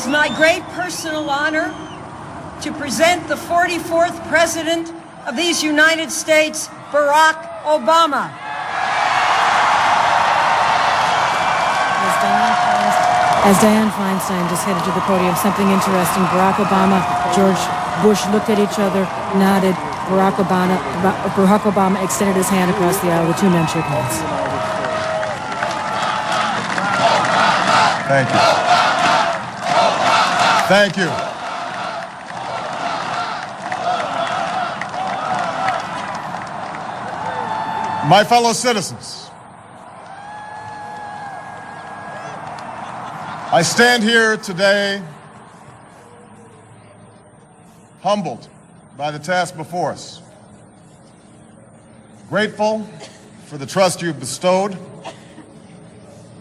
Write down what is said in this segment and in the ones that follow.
my great personal honor to present the 44th President of these United States, Barack Obama. As Dianne Feinstein just headed to the podium, something interesting. Barack Obama, George Bush looked at each other, nodded. Barack Obama extended his hand across the aisle. The two men shook hands. Thank you. Thank you. My fellow citizens, I stand here today humbled by the task before us, grateful for the trust you've bestowed,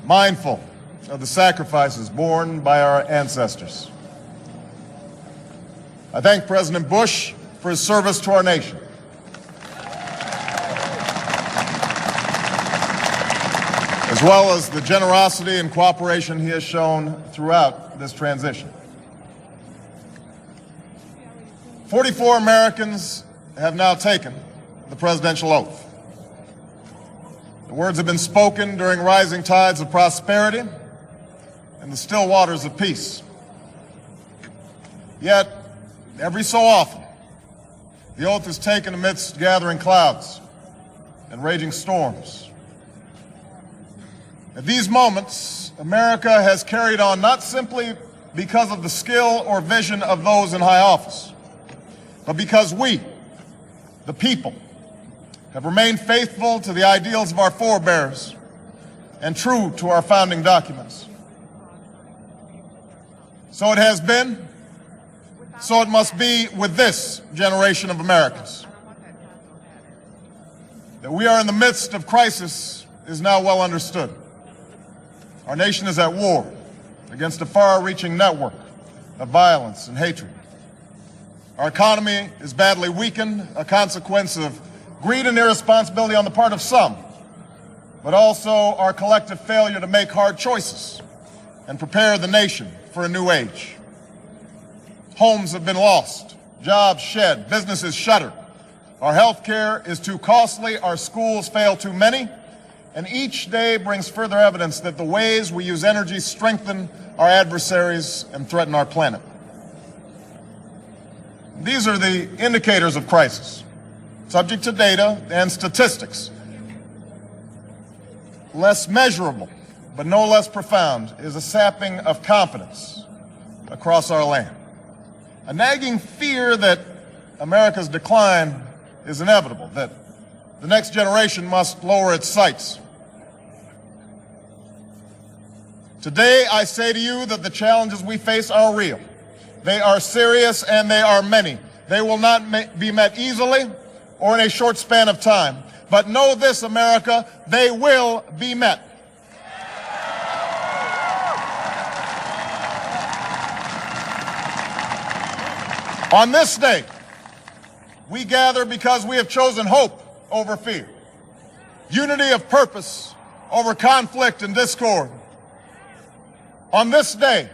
mindful of the sacrifices borne by our ancestors. I thank President Bush for his service to our nation. As well as the generosity and cooperation he has shown throughout this transition. 44 Americans have now taken the presidential oath. The words have been spoken during rising tides of prosperity and the still waters of peace. Yet, every so often, the oath is taken amidst gathering clouds and raging storms. At these moments, America has carried on not simply because of the skill or vision of those in high office, but because we, the people, have remained faithful to the ideals of our forebears and true to our founding documents. So it has been, so it must be with this generation of Americans. That we are in the midst of crisis is now well understood. Our nation is at war against a far-reaching network of violence and hatred. Our economy is badly weakened, a consequence of greed and irresponsibility on the part of some, but also our collective failure to make hard choices and prepare the nation for a new age. Homes have been lost, jobs shed, businesses shuttered. Our health care is too costly, our schools fail too many, and each day brings further evidence that the ways we use energy strengthen our adversaries and threaten our planet. These are the indicators of crisis, subject to data and statistics. Less measurable, but no less profound, is a sapping of confidence across our land. A nagging fear that America's decline is inevitable, that the next generation must lower its sights. Today, I say to you that the challenges we face are real. They are serious and they are many. They will not be met easily or in a short span of time. But know this, America, they will be met. On this day, we gather because we have chosen hope over fear, unity of purpose over conflict and discord. On this day,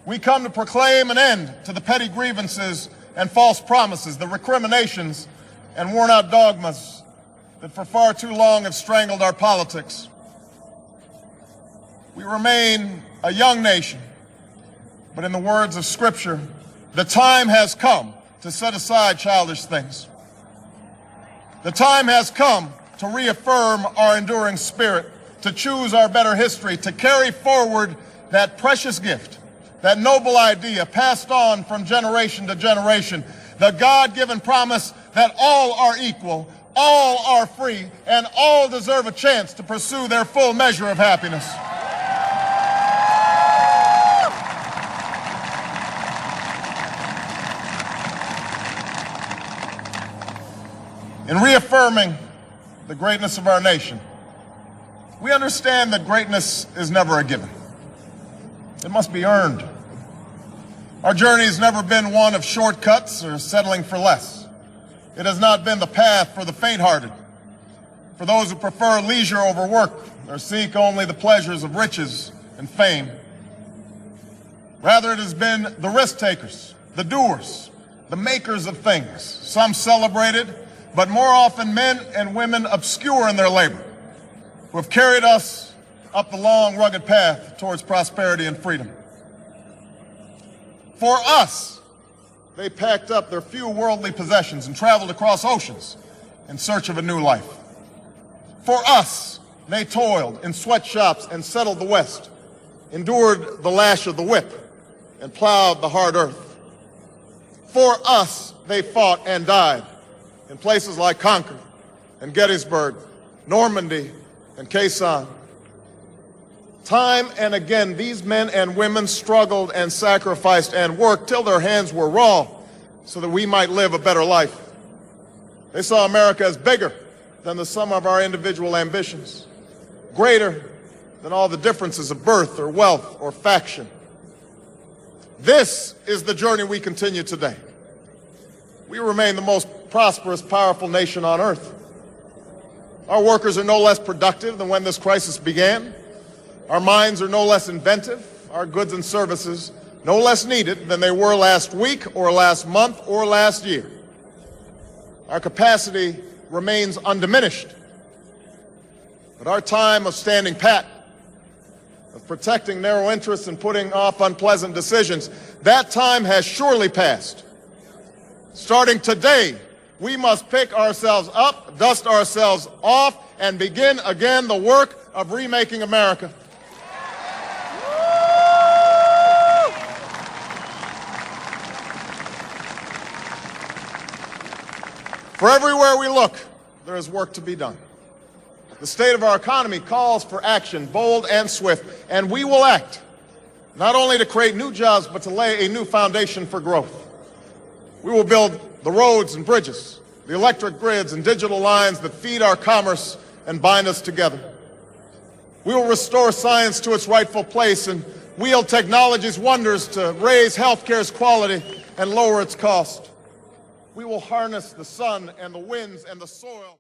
we come to proclaim an end to the petty grievances and false promises, the recriminations and worn-out dogmas that for far too long have strangled our politics. We remain a young nation, but in the words of Scripture, the time has come to set aside childish things. The time has come to reaffirm our enduring spirit, to choose our better history, to carry forward that precious gift, that noble idea passed on from generation to generation, the God-given promise that all are equal, all are free, and all deserve a chance to pursue their full measure of happiness. In reaffirming the greatness of our nation, we understand that greatness is never a given. It must be earned. Our journey has never been one of shortcuts or settling for less. It has not been the path for the faint-hearted, for those who prefer leisure over work or seek only the pleasures of riches and fame. Rather, it has been the risk takers, the doers, the makers of things, some celebrated, but more often men and women obscure in their labor, who have carried us up the long, rugged path towards prosperity and freedom. For us, they packed up their few worldly possessions and traveled across oceans in search of a new life. For us, they toiled in sweatshops and settled the West, endured the lash of the whip, and plowed the hard earth. For us, they fought and died in places like Concord and Gettysburg, Normandy and Quezon. Time and again, these men and women struggled and sacrificed and worked till their hands were raw so that we might live a better life. They saw America as bigger than the sum of our individual ambitions, greater than all the differences of birth or wealth or faction. This is the journey we continue today. We remain the most prosperous, powerful nation on earth. Our workers are no less productive than when this crisis began. Our minds are no less inventive, our goods and services no less needed than they were last week or last month or last year. Our capacity remains undiminished. But our time of standing pat, of protecting narrow interests and putting off unpleasant decisions, that time has surely passed. Starting today, we must pick ourselves up, dust ourselves off, and begin again the work of remaking America. For everywhere we look, there is work to be done. The state of our economy calls for action, bold and swift, and we will act, not only to create new jobs, but to lay a new foundation for growth. We will build the roads and bridges, the electric grids and digital lines that feed our commerce and bind us together. We will restore science to its rightful place and wield technology's wonders to raise healthcare's quality and lower its cost. We will harness the sun and the winds and the soil.